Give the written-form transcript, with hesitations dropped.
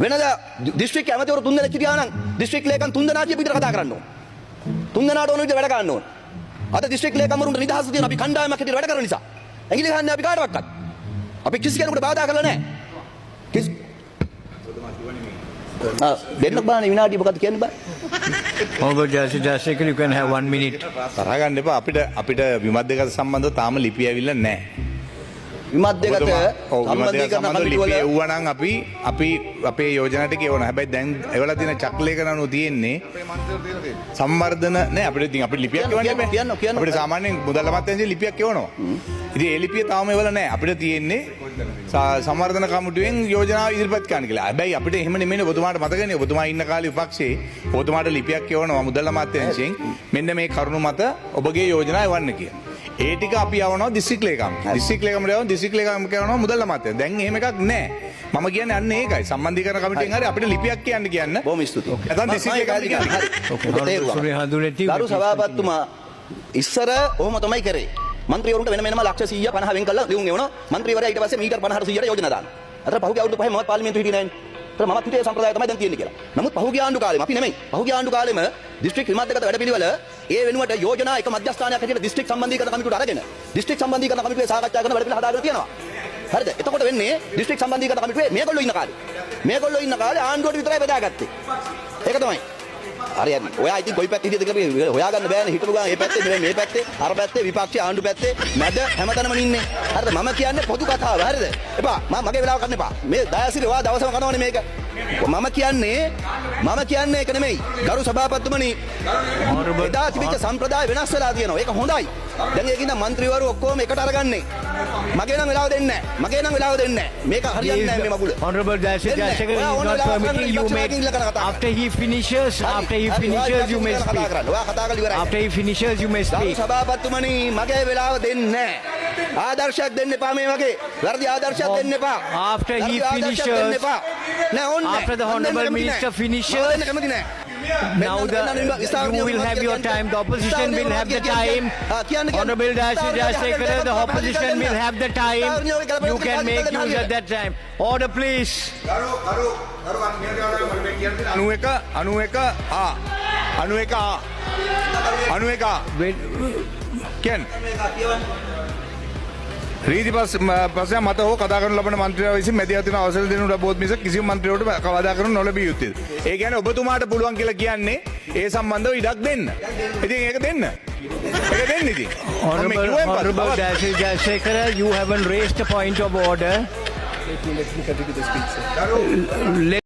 වෙනද දිස්ත්‍රික් ඇමතිවරු 3 දෙනෙක් හිටියා නම් දිස්ත්‍රික් ලේකම් 3 දෙනා කියපු විදිහට කතා කරන්න ඕන. 3 දෙනාට ඕන විදිහට වැඩ කරන්න ඕන. අද දිස්ත්‍රික් ලේකම්වරුන්ට නිදහස තියෙන අපි කණ්ඩායමක් හැටියට වැඩ කරන නිසා. ඇඟිලි ගහන්නේ අපි කාටවත්. අපි කිසි කෙනෙකුට බාධා කරලා නැහැ. දෙන්නක් බලන්න විනාඩිය මොකක්ද කියන්න බෑ. Honorable Jayasekara, you can have 1 minute. තරහ ගන්න එපා. අපිට විමද්දගත සම්බන්ධව තාම ලිපි ඇවිල්ලා නැහැ. විමද්දගත සම්බන්ධීකරණ කමිටුව එව්වා නම් අපි අපේ යෝජනා ටික එවනවා. හැබැයි දැන් එවලා තියෙන චක්ලේඛන අනුව තියෙන්නේ සම්වර්ධන නෑ අපිට ඉතින් අපිට ලිපියක් එවන්න බෑ. අපිට සාමාන්‍යයෙන් මුදල් අමාත්‍යාංශයේ ලිපියක් එවනවා. ඉතින් ඒ ලිපිය තාම එවලා නෑ. අපිට තියෙන්නේ සම්වර්ධන කමිටුවෙන් යෝජනා ඉදිරිපත් කරන්න කියලා. හැබැයි අපිට එහෙම නෙමෙයි. ඔබතුමාට මතකනේ ඔබතුමා ඉන්න කාලේ විපක්ෂයේ ඔබතුමාට ලිපියක් එවනවා මුදල් අමාත්‍යාංශයෙන් මෙන්න මේ කරුණු මත ඔබගේ යෝජනා එවන්න කියලා. ඒ ටික අපි යවනවා දිස්ත්‍රික් ලේකම්. දිස්ත්‍රික් ලේකම්ට යවනවා දිස්ත්‍රික් ලේකම් කරනවා මුදල් අමාත්‍යාංශය. දැන් එහෙම එකක් නැහැ. මම කියන්නේ අන්න ඒකයි. සම්බන්ධීකරණ කමිටුවෙන් හරි අපිට ලිපියක් කියන්න. බොහොම ස්තුතියි. නැත්නම් දිස්ත්‍රික් ලේකම් ගරු සභාපතිතුමා ඉස්සර ඔහොම තමයි කරේ. මන්ත්‍රීවරුන්ට වෙන වෙනම ලක්ෂ 100 50 වෙන් කරලා ලියුම් එවනවා. මන්ත්‍රීවරයා ඊට පස්සේ මීටර් 50ට 100ට යෝජනා දානවා. අතට පහුගිය අවුරුදු පහේ මම පාර්ලිමේන්තුවේ හිටියේ නැහැ. මමත් හිතේ සම්ප්‍රදාය තමයි දැන් තියෙන්නේ කියලා. නමුත් පහුගිය ආණ්ඩු කාලෙම අපි නෙමෙයි. පහුගිය ආණ්ඩු කාලෙම දිස්ත්‍රික් විමර්ශක වැඩපිළිවෙල ඒ වෙනුවට යෝජනා එක මධ්‍යස්ථානයක් හැටියට දිස්ත්‍රික් සම්බන්ධීකරණ කමිටුවට අරගෙන දිස්ත්‍රික් සම්බන්ධීකරණ කමිටුවේ සාකච්ඡා කරන වැඩපිළිවෙල හදාගෙන තියෙනවා. හරිද? එතකොට වෙන්නේ දිස්ත්‍රික් සම්බන්ධීකරණ කමිටුවේ මේගොල්ලෝ ඉන්න කාලේ ආණ්ඩුවට විතරයි බෙදාගත්තේ. ඒක තමයි. හරියන්නේ. ඔයා ඉතින් කොයි පැත්තේ හිටියද කියලා හොයාගන්න බෑනේ. හිටපු ගමන් මේ පැත්තේ නෙමෙයි මේ පැත්තේ අර පැත්තේ විපක්ෂ ආණ්ඩු පැත්තේ මැද හැමතැනම ඉන්නේ. හරිද? මම කියන්නේ පොදු කතාව. හරිද? එපා. මගේ වෙලාව ගන්න එපා. මේ දයාසිරි ඔයා දවසම කරනවනේ මේක. මම කියන්නේ ඒක නෙමෙයි. ගරු සභාපතිතුමනි එදා තිබිච්ච සම්ප්‍රදාය වෙනස් වෙලා තියෙනවා. ඒක හොඳයි. දැන් ඒකින්ද മന്ത്രിවරු ඔක්කොම එකට අරගන්නේ. මගේ නම් වෙලාව දෙන්නේ නැහැ. මේක හරියන්නේ නැහැ මේ මගුල. Honorable Jayasekara is not permitting you make after he finishes you may speak. After he finishes you may speak. ගරු සභාපතිතුමනි මගේ වෙලාව දෙන්නේ නැහැ. ආදර්ශයක් දෙන්න එපා මේ වගේ. වැරදි ආදර්ශයක් දෙන්න එපා. After he finishes after the honorable minister finishes now you will have your time, the opposition will have the time. Honorable Jayasekara, the opposition will have the time. You can make use of that time. Order please. 91 Ken රීති ප්‍රශ්න මත හෝ කතා කරන ලබන මන්ත්‍රීවරයා විසින් මැදිහත් වෙන අවසර දෙනු ලැබුවොත් මිස කිසිම මන්ත්‍රීවරයෙකුට කවදා කරනු නොලැබිය යුතුය. ඒ කියන්නේ ඔබතුමාට පුළුවන් කියලා කියන්නේ ඒ සම්බන්ධව ඉඩක් දෙන්න. ඉතින් ඒක දෙන්න. ඉතින්. Honorable Jayasekara, you haven't raised a point of order. Let me continue the speech, sir.